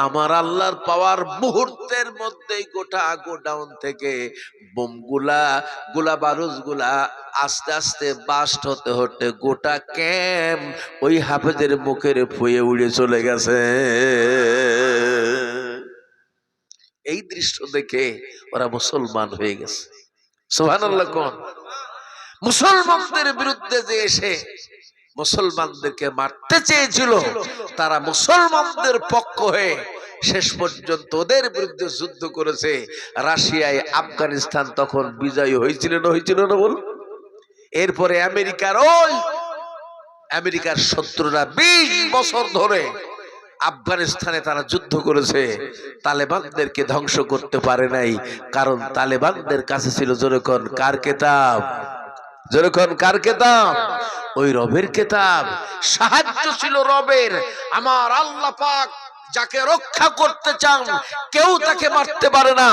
আমার আল্লাহর পাওয়ার মুহূর্তের মধ্যেই গোটা গোডাউন থেকে বোমগুলা গোলা বারুদগুলা আস্তে আস্তে বাস্ট হতে হতে গোটা ক্যাম্প ওই হাফেজের মুখের ফুয়ে উড়ে চলে গেছে। এই দৃশ্য দেখে ওরা মুসলমান হয়ে গেছে। সুবহানাল্লাহ কোন মুসলমানদের বিরুদ্ধে যে এসে মুসলমানদেরকে মারতে চেয়েছিল, তারা মুসলমানদের পক্ষ হয়ে শেষ পর্যন্ত ওদের বিরুদ্ধে যুদ্ধ করেছে। রাশিয়ায় আফগানিস্তান তখন বিজয়ী হয়েছিল না বল। এরপরে আমেরিকার শত্রুরা 20 বছর ধরে আফগানিস্তানে তারা যুদ্ধ করেছে, তালেবানদেরকে ধ্বংস করতে পারে নাই। কারণ তালেবানদের কাছে ছিল জোরেখন কার কেতাব, জোরেখন কার কেতাব? ওই রবের কেতাব। সাহায্য ছিল রবের। আমার আল্লাহ পাক যাকে রক্ষা করতে চান কেউ তাকে মারতে পারে না।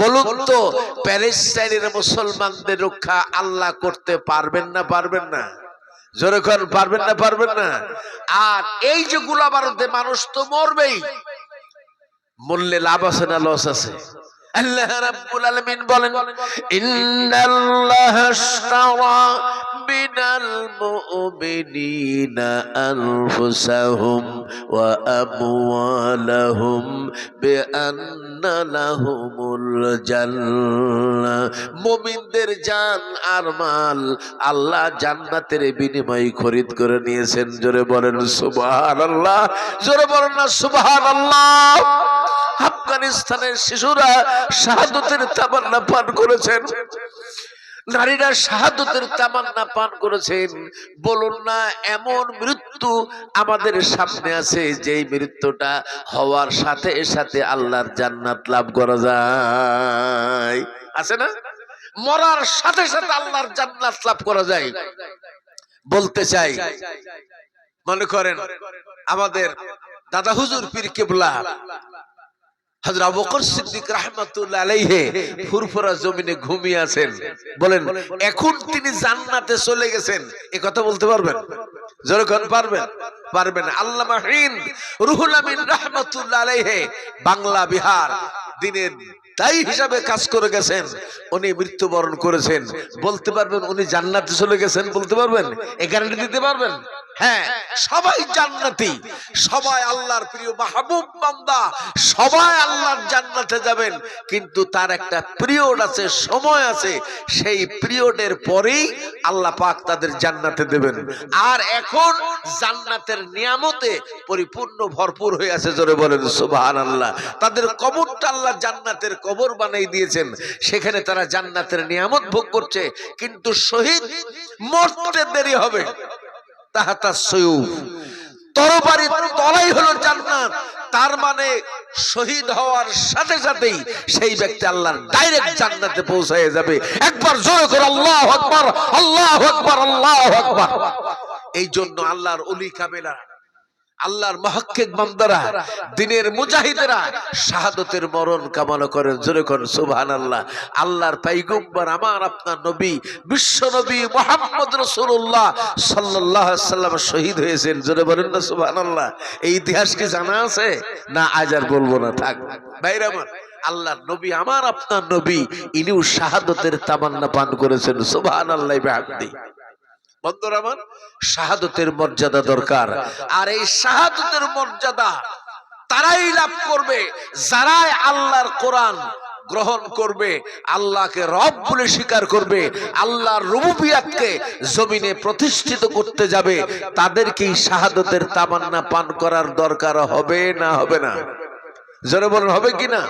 বলুন তো প্যালেস্টাইনের মুসলমানদের রক্ষা আল্লাহ করতে পারবেন না পারবেন না? জোরে কোন পারবেন না পারবেন না? আর এই যে গোলা বারুদে মানুষ তো মরবেই, মরলে লাভ আছে না লস আছে? আল্লাহ রাব্বুল আলামিন বলেন ইন্নাল্লাহা আশতারা মিনাল মুমিনিনা আনফুসাহুম ওয়া আমওয়ালাহুম বিআন্না লাহুমুল জান্নাহ। মুমিনদের জান আর মাল আল্লাহ জান্নাতের বিনিময়ে খরিদ করে নিয়েছেন। জোরে বলেন সুবহানাল্লাহ, জোরে বলেন না সুবহানাল্লাহ। আফগানিস্তানের শিশুরা শাহাদাতের তামান্না পান করেছেন, নারীরা শাহাদাতের তামান্না পান করেছেন। বলুন না এমন মৃত্যু আমাদের সামনে আছে যেই মৃত্যুটা হওয়ার সাথে সাথে আল্লাহর জান্নাত লাভ করা যায়? আছে না? মরার সাথে সাথে আল্লাহর জান্নাত লাভ করা যায়। বলতে চাই, মনে করেন আমাদের দাদা হুজুর পীর কেবলা হযরত আবু বকর সিদ্দিক রাহমাতুল্লাহ আলাইহি ফুরফুরা জমিনে ঘুমিয়ে আছেন। বলেন এখন তিনি জান্নাতে চলে গেছেন, এই কথা বলতে পারবেন? জোরে কোন পারবেন? পারবেন। আল্লামা হিন্দ রুহুল আমিন রাহমাতুল্লাহ আলাইহি বাংলা বিহার দিনের দায়ী হিসাবে কাজ করে গেছেন, উনি মৃত্যুবরণ করেছেন। বলতে পারবেন উনি জান্নাতে চলে গেছেন? বলতে পারবেন? এই গ্যারান্টি দিতে পারবেন? হ্যাঁ, সবাই জান্নাতি, সবাই আল্লাহর প্রিয় মাহবুব বান্দা, সবাই আল্লাহর জান্নাতে যাবেন। কিন্তু তার একটা পিরিয়ড আছে, সময় আছে, সেই পিরিয়ডের পরেই আল্লাহ পাক তাদের জান্নাতে দেবেন। আর এখন জান্নাতের নিয়ামতে পরিপূর্ণ ভরপুর হয়ে আছে। জোরে বলেন সুবহানাল্লাহ। তাদের কবরটা আল্লাহ জান্নাতের কবর বানিয়ে দিয়েছেন, সেখানে তারা জান্নাতের নিয়ামত ভোগ করছে। কিন্তু শহীদ মরতে দেরি হবে। তাহাতা সয়ুফ, তরবারির তলাই হলো জান্নাত। তার মানে শহীদ হওয়ার সাথে সাথেই সেই ব্যক্তি আল্লাহর ডাইরেক্ট জান্নাতে পৌঁছায় যাবে। একবার জোরে করে আল্লাহু আকবার, আল্লাহু আকবার, আল্লাহু আকবার। এই জন্য আল্লাহর ওলি কামেলা, আল্লাহর মুহাক্কিক বান্দারা, দ্বীনের মুজাহিদেরা শাহাদাতের মরণ কামনা করেন। জোরে করেন সুবহানাল্লাহ। আল্লাহর পয়গম্বর আমার আপনার নবী বিশ্ব নবী মুহাম্মদ রাসূলুল্লাহ সাল্লাল্লাহু আলাইহি ওয়াসাল্লাম শহীদ হয়েছেন। জোরে বলেন না সুবহানাল্লাহ। এই ইতিহাস কি জানা আছে? না আজ আর বলবো না, থাক। ভাইরা আমার, আল্লাহর নবী আমার আপনার নবী ইনিও শাহাদাতের তামান্না পান করেছেন। সুবহানাল্লাহি বিহামদি। বন্ধুরা আমার, শাহাদাতের মর্যাদা দরকার। আর এই শাহাদাতের মর্যাদা তারাই লাভ করবে যারাই আল্লাহর কোরআন গ্রহণ করবে, আল্লাহকে রব বলে স্বীকার করবে, আল্লাহর রুবুবিয়াতকে জমিনে প্রতিষ্ঠিত করতে যাবে। তাদেরকেই শাহাদাতের তামান্না পান করার দরকার হবে না হবে না? জোরে বলেন হবে কিনা?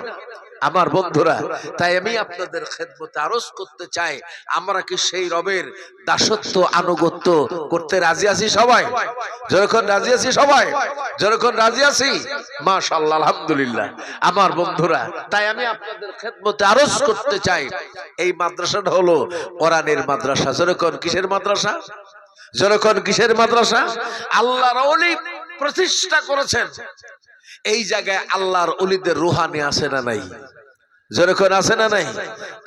আমার বন্ধুরা, তাই আমি আপনাদের খেদমতে আরজ করতে চাই, আমরা কি সেই রবের দাসত্ব আনুগত্য করতে রাজি আছি সবাই? যখন রাজি আছি সবাই, যখন রাজি আছি মাশাআল্লাহ আলহামদুলিল্লাহ। আমার বন্ধুরা, তাই আমি আপনাদের খেদমতে আরজ করতে চাই, এই মাদ্রাসাটা হলো কোরআনের মাদ্রাসা। যখন কিসের মাদ্রাসা? যখন কিসের মাদ্রাসা? আল্লাহর ওলি প্রতিষ্ঠা করেছেন। এই জায়গায় আল্লাহর ওলিদের রুহানি আছে না নাই? যেরকম আছে না নাই?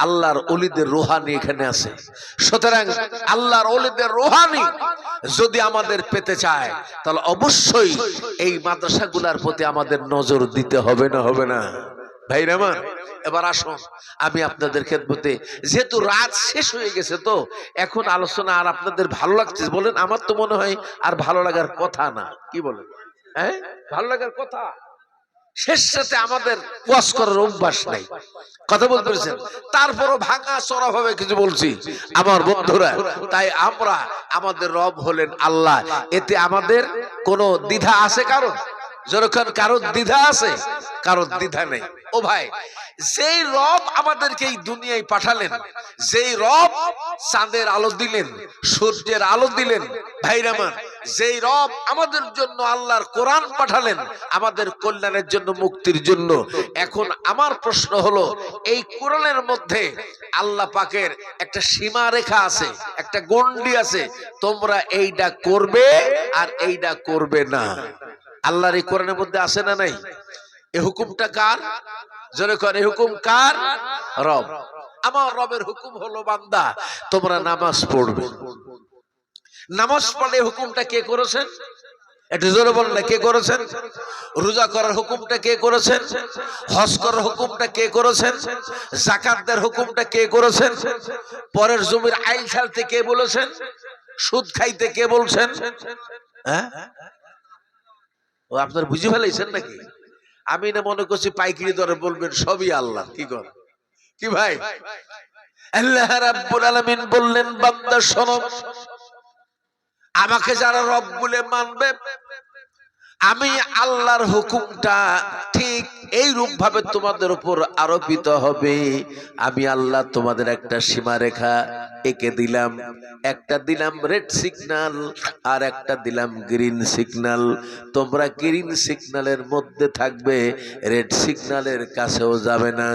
আল্লাহর ওলিদের রুহানি এখানে আছে। সুতরাং আল্লাহর ওলিদের রুহানি যদি আমাদের পেতে চায়, তাহলে অবশ্যই এই মাদ্রাসাগুলোর প্রতি আমাদের নজর দিতে হবে না? হবে না ভাইরা আমার? এবার আসুন, আমি আপনাদের খেদমতে, যেহেতু রাত শেষ হয়ে গেছে, তো এখন আলোচনা আর আপনাদের ভালো লাগছে বলেন? আমার তো মনে হয় আর ভালো লাগার কথা না, কি বলেন? হ্যাঁ, ভালো লাগার কথা। শেষ সাথে আমাদের ওয়াজ করার অভ্যাস নাই, কথা বলতে পেরেছেন? তারপরও ভাঙা চড়া ভাবে কিছু বলছি আমার বন্ধুরা। তাই আমরা, আমাদের রব হলেন আল্লাহ, এতে আমাদের কোনো দ্বিধা আছে কারণ? যখন কারোর দ্বিধা আছে, কারোর দ্বিধা নেই। ও ভাই, যেই রব আমাদেরকে এই দুনিয়ায় পাঠালেন, যেই রব চাঁদের আলো দিলেন, সূর্যের আলো দিলেন, ভাইরা আমার, যেই রব আমাদের জন্য আল্লাহর কোরআন পাঠালেন আমাদের কল্যাণের জন্য, মুক্তির জন্য, এখন আমার প্রশ্ন হলো, এই কোরআনের মধ্যে আল্লাহ পাকের একটা সীমা রেখা আছে, একটা গণ্ডি আছে, তোমরা এইটা করবে আর এইটা করবে না। আল্লাহর এই কোরআনের মধ্যে আছে না নাই? এই হুকুমটা কার? জোরে করে, হুকুম কার? রব। আমার রবের হুকুম হলো, বান্দা তোমরা নামাজ পড়বে। নামাজ পড়লে হুকুমটা কে করেছেন? একটু জোরে বলেন না, কে করেছেন? রোজা করার হুকুমটা কে করেছেন? হজ করার হুকুমটা কে করেছেন? যাকাত দেওয়ার হুকুমটা কে করেছেন? পরের জমির আইল ছাড়তে কে বলেছেন? সুদ খাইতে কে বলছেন? হ্যাঁ, ও আপনারা বুঝে ফেলাইছেন নাকি? আমি না মনে করছি পাইকারি দরে বলবেন সবই আল্লাহ। কি কর, কি ভাই? আল্লাহ রাব্বুল আলামিন বললেন, বান্দা শোনো, আমাকে যারা রব বলে মানবে, আমি আল্লাহর হুকুমটা ঠিক এই রূপ ভাবে তোমাদের উপর আরোপিত হবে। আমি আল্লাহ তোমাদের একটা সীমারেখা এঁকে দিলাম, একটা দিলাম রেড সিগন্যাল আর একটা দিলাম গ্রিন সিগন্যাল। তোমরা গ্রিন সিগন্যালের মধ্যে থাকবে, রেড সিগন্যালের কাছেও যাবে না।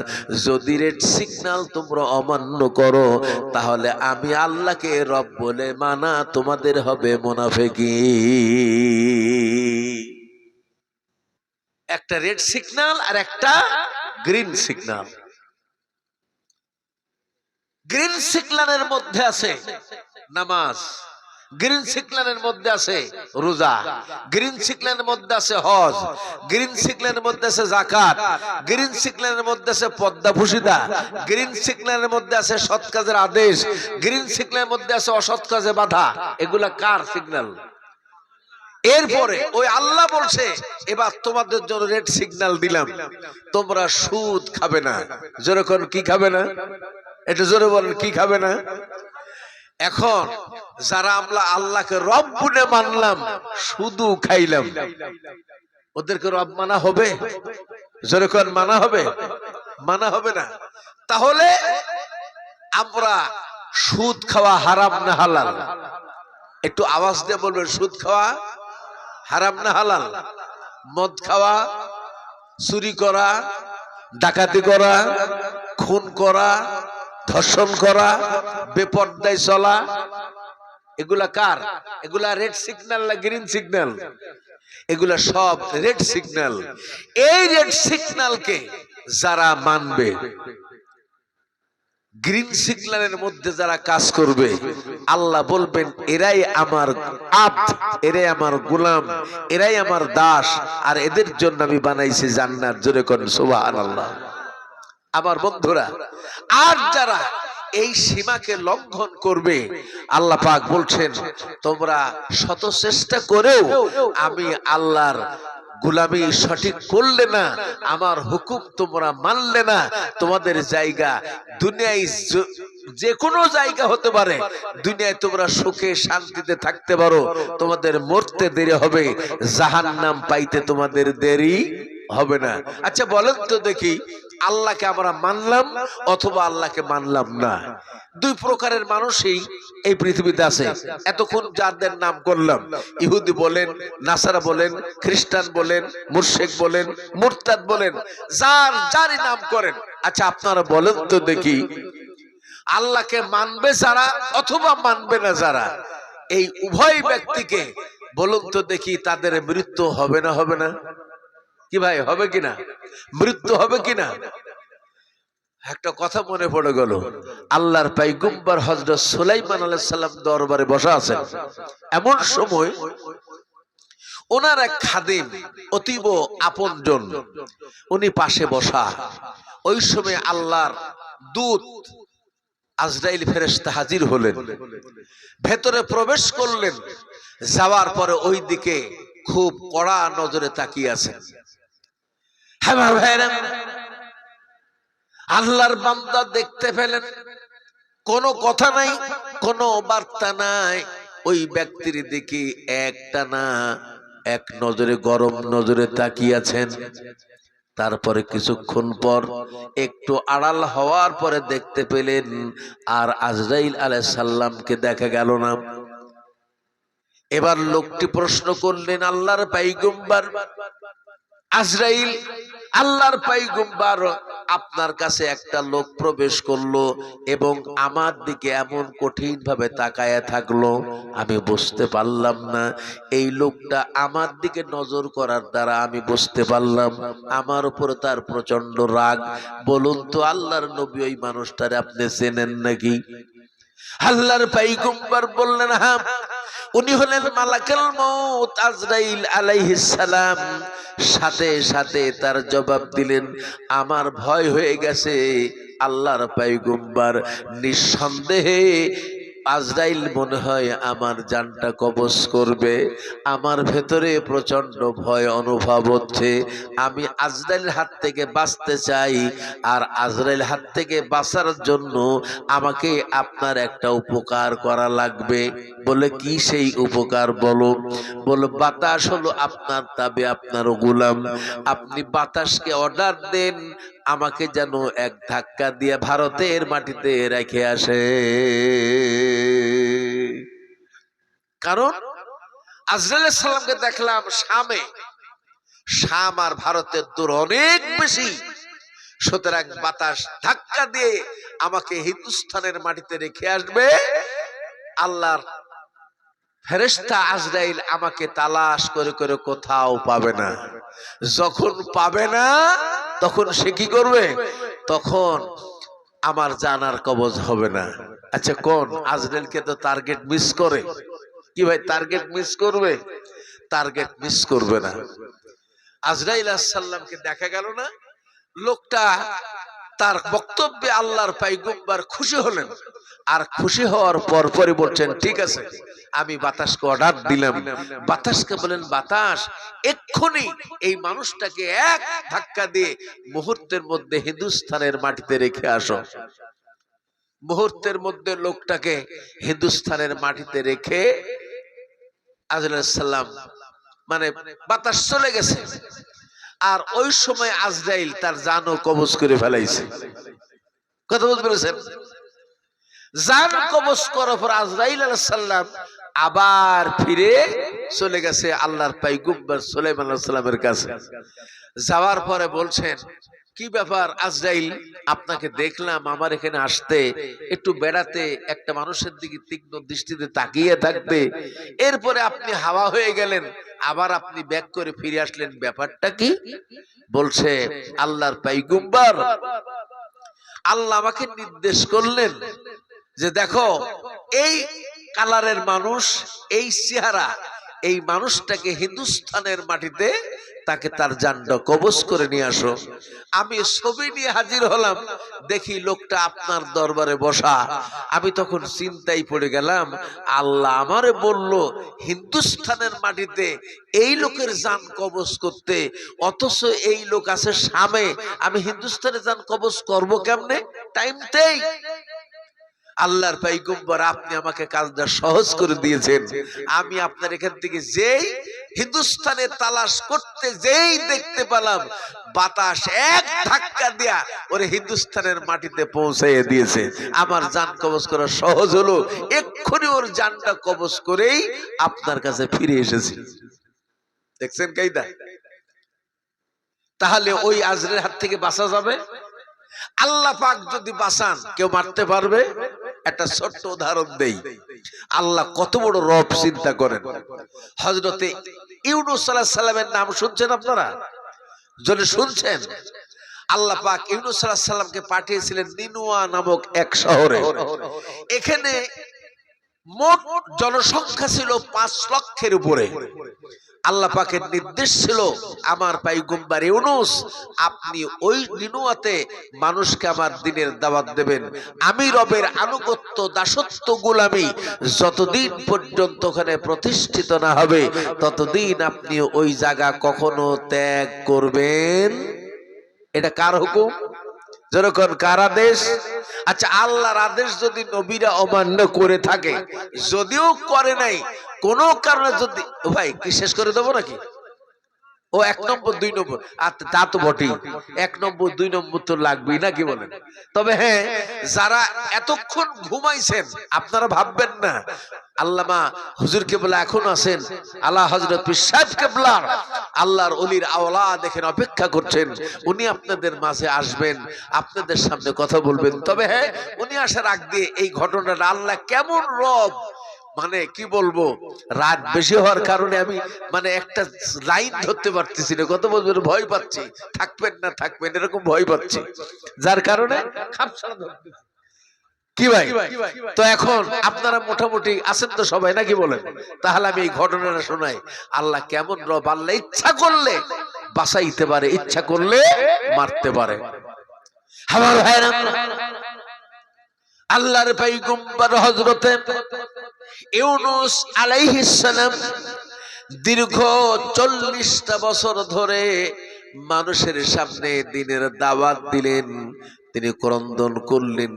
যদি রেড সিগন্যাল তোমরা অমান্য করো, তাহলে আমি আল্লাহকে রব বলে মানা তোমাদের হবে মুনাফিকি। একটা রেড সিগন্যাল আর একটা গ্রিন সিগন্যাল। গ্রিন সিগন্যালের মধ্যে আছে নামাজ, গ্রিন সিগন্যালের মধ্যে আছে রোজা, গ্রিন সিগন্যালের মধ্যে আছে হজ, গ্রিন সিগন্যালের মধ্যে আছে যাকাত, গ্রিন সিগন্যালের মধ্যে আছে পর্দা ফুসিদা, গ্রিন সিগন্যালের মধ্যে আছে সৎ কাজের আদেশ, গ্রিন সিগন্যালের মধ্যে আছে অসৎ কাজে বাধা। এগুলা কার সিগন্যাল? এরপরে ওই আল্লাহ বলছে, এবার তোমাদের জন্য রেড সিগন্যাল দিলাম, তোমরা সুদ খাবে না। যেরকম কি খাবে না? এটা জোরে বলেন, কি খাবে না? এখন যারা আমরা আল্লাহকে রব বলে মানলাম, শুধু খাইলাম, ওদেরকে রব মানা হবে? যেরকম মানা হবে? মানা হবে না। তাহলে আমরা সুদ খাওয়া হারাম না হালাল? একটু আওয়াজ দিয়ে বলবেন, সুদ খাওয়া হারাম না হালাল? মদ খাওয়া, চুরি করা, ডাকাতি করা, খুন করা, ধর্ষণ করা, বেপরদায় চলা, এগুলা কার? এগুলা রেড সিগন্যাল না গ্রিন সিগন্যাল? এগুলা সব রেড সিগন্যাল। এই রেড সিগন্যালকে যারা মানবে, গ্রিন সিগন্যালের মধ্যে যারা কাজ করবে, আল্লাহ বলবেন এরাই আমার আব্দ, এরাই আমার গোলাম, এরাই আমার দাস, আর এদের জন্য আমি বানাইছি জান্নাত। জোরে কোন সুবহানাল্লাহ। আমার বন্ধুরা, আর যারা এই সীমাকে লঙ্ঘন করবে, আল্লাহ পাক বলছেন তোমরা শত চেষ্টা করেও আমি আল্লাহর গোলামি সঠিক করলে না, আমার হুকুম তোমরা মানলে না, তোমাদের জায়গা দুনিয়ায় যে কোনো জায়গা হতে পারে, দুনিয়ায় তোমরা সুখে শান্তিতে থাকতে পারো, তোমাদের মরতে দেরি হবে, জাহান্নাম পাইতে তোমাদের দেরি হবে না। আচ্ছা বলেন তো দেখি, আল্লাহকে আমরা মানলাম অথবা আল্লাহকে মানলাম না? দুই প্রকারের মানুষই এই পৃথিবীতে আছে। এতক্ষণ যাদের নাম করলাম, ইহুদি বলেন, নাসারা বলেন, খ্রিস্টান বলেন, মুশরিক বলেন, মুরতাদ বলেন, যার যারই নাম করেন। আচ্ছা আপনারা বলেন তো দেখি, আল্লাহকে মানবে যারা অথবা মানবে না যারা, এই উভয় ব্যক্তিকে বলুন তো দেখি, তাদের মৃত্যু হবে না হবে না? কি ভাই, হবে কিনা? মৃত্যু হবে কিনা? একটা কথা মনে পড়ে গেল, আল্লাহর পয়গম্বর হযরত সুলাইমান আলাইহিস সালাম দরবারে বসা আছেন। এমন সময় ওনার এক খাদেম, অতীব আপনজন, উনি পাশে বসা। ওই সময় আল্লাহর দূত আজরাইল ফেরেশতা হাজির হলেন, ভেতরে প্রবেশ করলেন। যাওয়ার পরে ওই দিকে খুব কড়া নজরে তাকিয়ে আছেন। হ্যাঁ ভাইরা, আল্লাহর বান্দা দেখতে পেলেন, কোনো কথা নাই, কোনো বার্তা নাই। ওই ব্যক্তির দিকে একটা না এক নজরে, গরম নজরে তাকিয়ে আছেন। তারপরে কিছুক্ষণ পর একটু আড়াল হওয়ার পরে দেখতে পেলেন আর আজরাইল আলাইহিস সালামকে দেখা গেল না। এবার লোকটি প্রশ্ন করলেন, আল্লাহর পয়গম্বর আজরাইল, আল্লাহর পয়গম্বর, আপনার কাছে একটা লোক প্রবেশ করলো এবং আমার দিকে এমন কঠিন ভাবে তাকায়া থাকলো, আমি বুঝতে পারলাম না। এই লোকটা আমার দিকে নজর করার দ্বারা আমি বুঝতে পারলাম আমার উপরে তার প্রচন্ড রাগ। বলুন তো আল্লাহর নবী, ওই মানুষটারে আপনি চেনেন নাকি? আল্লাহর পয়গম্বর বললেন, হ্যাঁ, উনি হলেন মালাকুল মউত আজরাইল আলাইহিস সালাম। সাথে সাথে তার জবাব দিলেন, আমার ভয় হয়ে গেছে আল্লাহর পয়গম্বর, নিঃসন্দেহে আজরাইল মনে হয় আমার জানটা কবজ করবে। আমার ভেতরে প্রচন্ড ভয় অনুভব হচ্ছে। আমি আজরাইলের হাত থেকে বাঁচতে চাই, আর আজরাইল হাত থেকে বাঁচার জন্য আমাকে আপনার একটা উপকার করা লাগবে। বলে, কি সেই উপকার বলো? বলো, বাতাস হলো আপনার তাবে, আপনার গোলাম। আপনি বাতাসকে অর্ডার দেন আমাকে যেন এক ধাক্কা দিয়ে ভারতের মাটিতে রেখে আসে। কারণ আজরাইল আলাইহিস সালামকে দেখলাম শামে, শাম আর ভারতের দূর অনেক বেশি। সুতরাং বাতাস ধাক্কা দিয়ে আমাকে হিন্দুস্তানের মাটিতে রেখে আসবে। আল্লাহর ফেরেশতা আজরাইল আমাকে তালাশ করে করে কোথাও পাবে না। যখন পাবে না তখন সে কি করবে? তখন আমার জানার কবজ হবে না। আচ্ছা, কোন আজরাইলকে তো টার্গেট মিস করে। কি ভাই, টার্গেট মিস করবে? টার্গেট মিস করবে না। আজরাইল আলাইহিস সালামকে দেখা গেল না। লোকটা তার বক্তব্যে আল্লাহর পয়গম্বর খুশি হলেন, আর খুশি হওয়ার পর পরে বলছেন, ঠিক আছে, আমি বাতাসকে অর্ডার দিলাম। বাতাসকে বলেন, বাতাস এক্ষুনি এই মানুষটাকে এক ধাক্কা দিয়ে মুহূর্তের মধ্যে হিন্দুস্তানের মাটিতে রেখে আসো। মুহূর্তের মধ্যে লোকটাকে হিন্দুস্তানের মাটিতে রেখে আজরাইল আলাইহিস সালাম, মানে বাতাস চলে গেছে। আর ওই সময় আজরাইল তার জানও কবজ করে ফেলাইছে। কথা বুঝতে পেরেছেন? জান কবজ করার পর আজরাইল আলাইহিস সালাম আবার ফিরে চলে গেছে আল্লাহর পয়গম্বর সুলাইমান আলাইহিস সালামের কাছে। যাওয়ার পরে বলছেন, কি ব্যাপার আজরাইল, আপনাকে দেখলাম আমার এখানে আসতে, একটু বেড়াতে, একটা মানুষের দিকে তীক্ষ্ণ দৃষ্টিতে তাকিয়ে থাকতে, এরপরে আপনি হাওয়া হয়ে গেলেন, আবার আপনি ব্যাক করে ফিরে আসলেন, ব্যাপারটা কি? বলছে, আল্লাহর পয়গম্বর, আল্লাহ আমাকে নির্দেশ করলেন যে দেখো, এই কালারের মানুষ, এই চেহারা, এই মানুষটাকে হিন্দুস্তানের মাটিতে তাকে তার জানটা কবজ করে নিয়ে আসো। আমি ছবি নিয়ে হাজির হলাম, দেখি লোকটা আপনার দরবারে বসা। আমি তখন চিন্তায় পড়ে গেলাম, আল্লাহ আমারে বলল হিন্দুস্তানের মাটিতে এই লোকের জান কবজ করতে, অথচ এই লোক আছে শামে, আমি হিন্দুস্তানের জান কবজ করব কেমনে? টাইমতেই আল্লাহর পয়গম্বর, আপনি আমাকে কাজটা সহজ করে দিয়েছেন। আমি আপনার এখান থেকে যেই হিন্দুস্তানে তালাশ করতে যেই দেখতে পেলাম, বাতাস এক ধাক্কা দিয়া ওরে হিন্দুস্তানের মাটিতে পৌঁছাইয়ে দিয়েছে। আমার জান কবজ করা সহজ হলো, এক্ষুনি ওর জানটা কবজ করেই আপনার কাছে ফিরে এসেছি। দেখছেন কায়দা? তাহলে ওই আজরের হাত থেকে বাঁচা যাবে? আল্লাহ পাক যদি বাঁচান, কেউ মারতে পারবে? একটা ছোট্ট উদাহরণ দেই। আল্লাহ কত বড় রব চিন্তা করেন। হযরতে ইউনূস আলাইহিস সালামের নাম শুনছেন আপনারা? যদি শুনছেন, আল্লাহ পাক ইউনূস আলাইহিস সালামকে পাঠিয়েছিলেন নিনুয়া নামক এক শহরে। এখানে মোট জনসংখ্যা ছিল 5 লক্ষের উপরে। আল্লাহ পাকের নির্দেশ ছিল, আমার পয়গম্বর ইউনূস আপনি ওই নিনুয়াতে মানুষকে আমার দ্বীনের দাওয়াত দেবেন। আমি রবের আনুগত্য, দাসত্ব, গোলামি যতদিন পর্যন্ত ওখানে প্রতিষ্ঠিত না হবে ততদিন আপনি ওই জায়গা কখনো ত্যাগ করবেন। এটা কার হুকুম? যেরকম কার আদেশ? আচ্ছা, আল্লাহর আদেশ যদি নবীরা অমান্য করে থাকে, যদিও করে নাই কোনো কারণে, যদি ভাই কি শেষ করে দেবো নাকি? ও 1 নম্বর 2 নম্বর তা তো বটেই, 1 নম্বর 2 নম্বর তো লাগবেই নাকি বলেন? তবে হ্যাঁ, যারা এতক্ষণ ঘুমাইছেন আপনারা ভাববেন না, আল্লামা হুজুর কেবলা এখন আছেন, আলা হযরত পীর সাহেব কেবলা আল্লাহর ওলির আওলাদ দেখেন অপেক্ষা করছেন, উনি আপনাদের মাঝে আসবেন, আপনাদের সামনে কথা বলবেন। তবে হ্যাঁ, উনি আসার আগ দিয়ে এই ঘটনাটা আল্লাহ কেমন রব, মানে কি বলবো, রাত বেশি হওয়ার কারণে আমি মানে একটা লাইন ধরতে পারতেছি না, কত বলবেন ভয় পাচ্ছি, থাকবেন না থাকবেন এরকম ভয় পাচ্ছি, যার কারণে খাপছাড়া ধরতেছি। কি ভাই? তো এখন আপনারা মোটামুটি আছেন তো সবাই নাকি বলেন? তাহলে আমি এই ঘটনাটা শোনাই। আল্লাহ কেমন রব, আল্লাহ ইচ্ছা করলে বাঁচাইতে পারে, ইচ্ছা করলে মারতে পারে। আমার ভাইরা, আল্লাহর পয়গম্বর হযরতে ইউনূস আলাইহিস সালাম দীর্ঘ 40টা বছর ধরে মানুষের সামনে দ্বীনের দাওয়াত দিলেন, তিনি ক্রন্দন করলেন।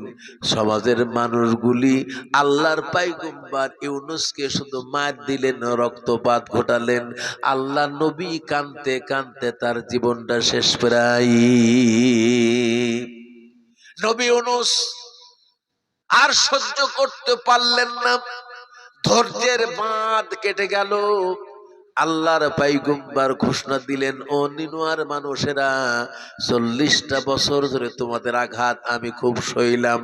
সমাজের মানুষগুলি আল্লাহর পয়গম্বর ইউনূসকে শুধু মার দিলেন, রক্তপাত ঘটালেন। আল্লাহ নবী কাঁদতে কাঁদতে তার জীবনটা শেষ প্রায়। নবী ইউনূস আর সহ্য করতে পারলেন না, ধৈর্যের বাঁধ কেটে গেল। আল্লাহর পয়গম্বর ঘোষণা দিলেন, ও নিনুয়ার মানুষেরা, 40টা বছর ধরে তোমাদের আঘাত আমি খুব সইলাম,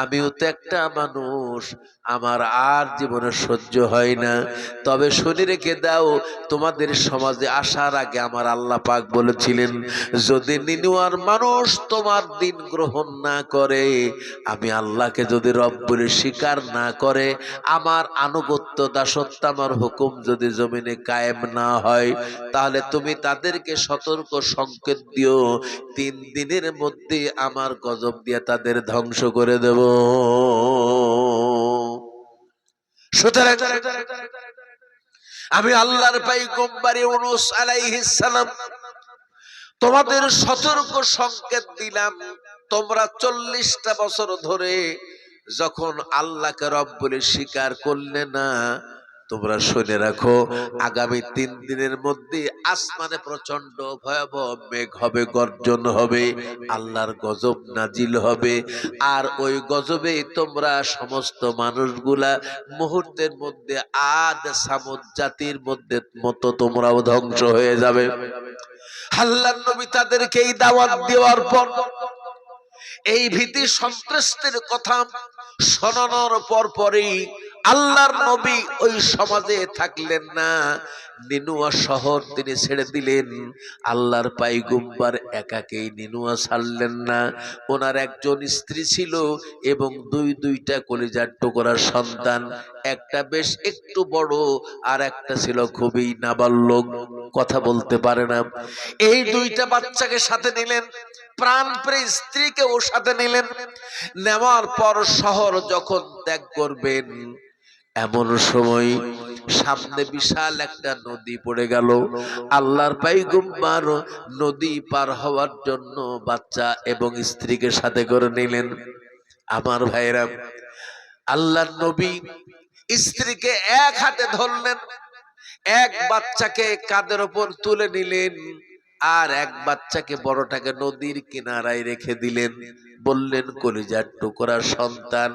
আমিও তো একটা মানুষ, আমার আর জীবনে সহ্য হয় না। তবে শুনে রেখে দাও, তোমাদের সমাজে আসার আগে আমার আল্লাহ পাক বলেছিলেন, যদি নিনুয়ার মানুষ তোমার দিন গ্রহণ না করে, আমি আল্লাহকে যদি রব বলে স্বীকার না করে, আমার আনুগত্য, দাসত্ব, আমার হুকুম যদি জমিনে কায়েম না হয়, তাহলে তুমি তাদেরকে সতর্ক সংকেত দিও, 3 দিনের মধ্যে আমার গজব দিয়ে তাদের ধ্বংস করে দেব। সুতরাং আমি আল্লাহর পয়গম্বর ইউনূস আলাইহিস সালাম তোমাদের সতর্ক সংকেত দিলাম, তোমরা 40টা বছর ধরে যখন আল্লাহকে রব বলে স্বীকার করলে না, তোমরা শুনে রাখো, আগামী 3 দিনের মধ্যে আসমানে প্রচন্ড ভয়াবহ মেঘ হবে, গর্জন হবে, আল্লাহর গজব নাজিল হবে। আর ওই গজবে তোমরা সমস্ত মানুষগুলা মুহূর্তের মধ্যে আদ সামুদ জাতির মধ্যে মতো তোমরাও ধ্বংস হয়ে যাবে। আল্লাহর নবী তাদেরকে এই দাওয়াত দেওয়ার পর, এই ভীতি সন্ত্রাসের কথা শোনানোর পরই আল্লাহর নবী ওই সমাজে থাকলেন না, নিনুয়া শহর তিনি ছেড়ে দিলেন। আল্লাহর পয়গম্বর একাকেই নিনুয়া ছাড়লেন না, ওনার একজন স্ত্রী ছিল এবং দুইটা কলিজার টুকরা সন্তান, একটা বেশ একটু বড় আর একটা ছিল খুবই নাবালক, কথা বলতে পারে না। এই 2টা বাচ্চাকে সাথে নিলেন, প্রাণপ্রিয় স্ত্রীকে ওর সাথে নিলেন। নেওয়ার পর শহর যখন ত্যাগ করবেন, এমন সময় সামনে বিশাল একটা নদী পড়ে গেল। আল্লাহর পয়গম্বর নদী পার হওয়ার জন্য বাচ্চা এবং স্ত্রীকে সাথে করে নিলেন। আমার ভাইরা, আল্লাহর নবী স্ত্রীকে এক হাতে ধরলেন, এক বাচ্চাকে কাঁধের উপর তুলে নিলেন, আর এক বাচ্চাকে বড়টাকে নদীর কিনারায় রেখে দিলেন। বললেন, কলিজার টুকরা সন্তান,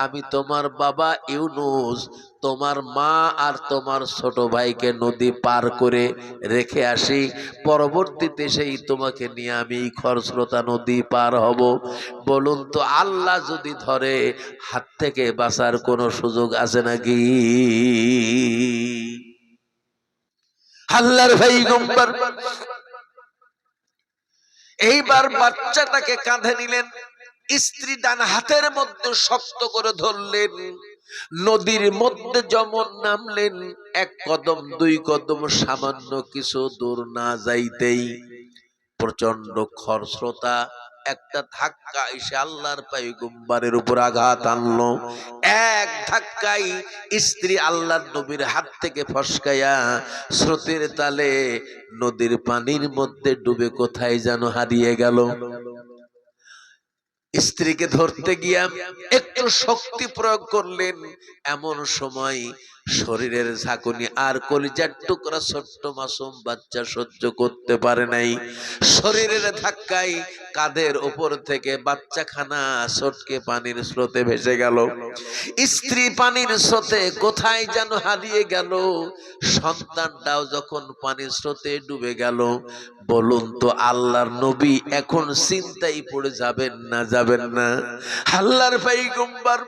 আমি তোমার বাবা ইউনূস তোমার মা আর তোমার ছোট ভাইকে নদী পার করে রেখে আসি, পরবর্তীতে সেই তোমাকে নিয়ে আমি খরস্রোতা নদী পার হব। বলুন তো, আল্লাহ যদি ধরে, হাত থেকে বাঁচার কোনো সুযোগ আছে নাকি? আল্লাহর পয়গম্বর এইবার বাচ্চাটাকে কাঁধে নিলেন, স্ত্রী ডান হাতের মধ্যে শক্ত করে ধরলেন, নদীর মধ্যে যেমন নামলেন, এক কদম দুই কদম সামান্য কিছু দূর না যাইতেই প্রচন্ড খরস্রোতা একটা ধাক্কা এসে আল্লাহর পয়গম্বরের উপর আঘাত আনলো। এক ধাক্কায় স্ত্রী আল্লাহর নবীর হাত থেকে ফসকায়া স্রোতের তালে নদীর পানির মধ্যে ডুবে কোথায় যেন হারিয়ে গেল। স্ত্রীকে ধরতে গিয়া একটু শক্তি প্রয়োগ করলেন, এমন সময় শরীরের ঝাঁকুনি আর কলিজার টুকরা ছোট্ট মাসুম বাচ্চা সহ্য করতে পারে নাই। শরীরের ধাক্কায় কাঁধের উপর থেকে বাচ্চাখানা ছোটকে পানির স্রোতে ভেসে গেল। স্ত্রী পানির স্রোতে কোথায় যেন হারিয়ে গেল। সন্তানটাও যখন পানির স্রোতে ডুবে গেল, বলুন তো আল্লাহর নবী এখন চিন্তায় পড়ে যাবেন না যাবেন না? আল্লাহর পয়গম্বর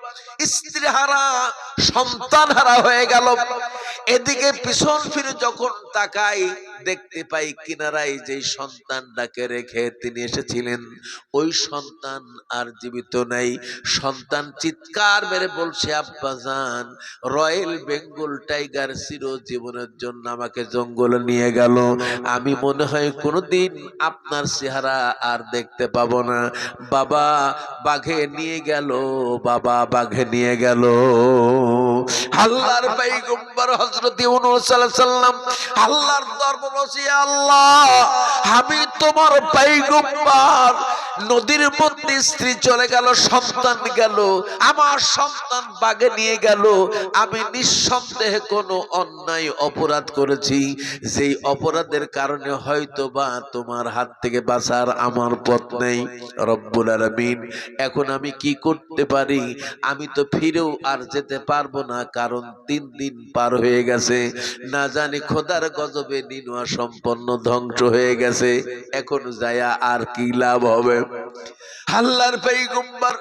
স্ত্রী হারা সন্তান হারা হয়ে গেল। এদিকে পিছন ফিরে যখন তাকাই, দেখতে পাই কিনারায় যে সন্তানটাকে রেখে তিনি এসেছিলেন ওই সন্তান আর জীবিত নাই। সন্তান চিৎকার মেরে বলছে, আব্বাজান, রয়্যাল বেঙ্গল টাইগার চিরজীবনের জন্য আমাকে জঙ্গলে নিয়ে গেল, আমি মনে হয় কোনোদিন আপনার চেহারা আর দেখতে পাবো না। বাবা বাঘে নিয়ে গেল, বাবা বাঘে নিয়ে গেল। আল্লাহর পয়গম্বর হযরত ইউনূস আলাইহিস সালাম আল্লাহর দরবারে বসে, আল্লাহ, আমি তোমার পয়গম্বর, নদীর মধ্যে স্ত্রী চলে গেল, সন্তান গেল, আমার সন্তান বাগে নিয়ে গেল, আমি নিঃসন্দেহে কোনো অন্যায় অপরাধ করেছি, যেই অপরাধের কারণে হয়তো বা তোমার হাত থেকে বাঁচার আমার পথ নেই। রব্বুল আলামিন, এখন আমি কি করতে পারি? আমি তো ফিরেও আর যেতে পারবো না, কারণ 3 দিন পার হয়ে গেছে, না জানি খোদার গজবে নিনুয়া সম্পন্ন ধ্বংস হয়ে গেছে, এখন যায়া আর কি লাভ হবে? আল্লাহর পয়গম্বর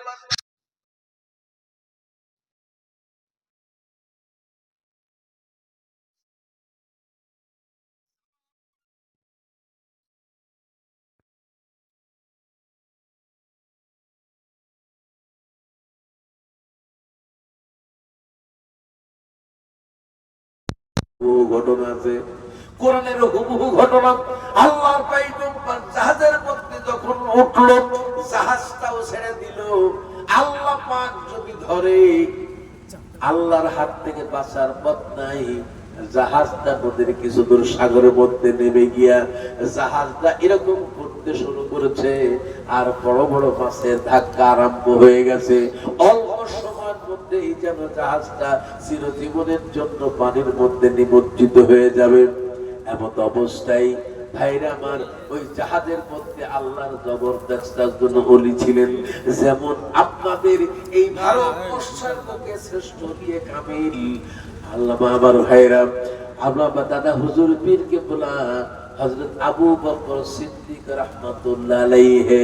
ঘটনা আছে, কোরআনের হুবহু ঘটনা। আল্লাহর পয়গম্বর জাহাজের মধ্যে যখন উঠলো, জাহাজটাও ছেড়ে দিল। আল্লাহ পাক যদি ধরে, আল্লাহর হাত থেকে বাঁচার পথ নাই। জাহাজটা নদীর কিছু দূর সাগরের মধ্যে নেমে গিয়া জাহাজটা এরকম করতে শুরু করেছে, আর বড় বড় মাছের ধাক্কা আরম্ভ হয়ে গেছে। অল্প সময়ের মধ্যেই যেন জাহাজটা চিরজীবনের জন্য পানির মধ্যে নিমজ্জিত হয়ে যাবে। এমত অবস্থায় ভাইরা আমার, ওই জাহাজের মধ্যে আল্লাহর জবরদস্ত একজন ওলি ছিলেন, যেমন আপনাদের এই ভারতবর্ষের বুকে শ্রেষ্ঠ দিয়ে কামিল আল্লামা আমার ভাইরা, আল্লাহ দাদা হুজুর পীর কেবলা হযরত আবু বকর সিদ্দিক রাহমাতুল্লাহ আলাইহি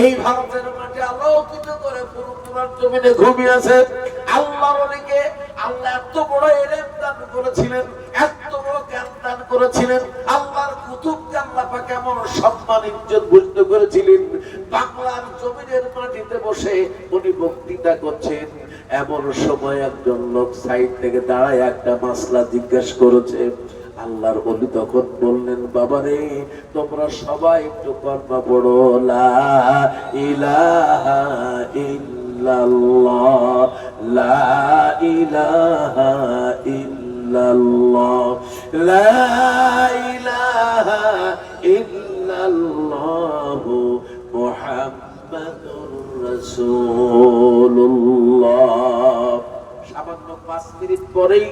এই ভারতের মাঠে আলোকিত করে পুরো পুরান জমিনে ঘুমিয়ে আছে। আল্লাহর ওলিকে আল্লাহ এত বড় ইলম দান করেছিলেন, এত বড় জ্ঞান দান করেছিলেন। আল্লাহর কুতুবকে আল্লাহ পাক এমন সম্মান ইজ্জত ভূষিত করেছিলেন। বাংলার জমিনের মাটিতে বসে উনি বক্তৃতা করছেন, এমন সময় একজন লোক সাইড থেকে দাঁড়ায় একটা মাসলা জিজ্ঞাসা করেছে। আল্লাহর ওলি তখন বললেন, বাবারে, তোমরা সবাই একটু কলমা পড়ো, লা ইলাহা ইল্লাল্লাহ, লা ইলাহা ইল্লাল্লাহ, লা ইলাহা ইল্লাল্লাহ মুহাম্মাদুর রাসূলুল্লাহ। সামান্য 5 মিনিট পরেই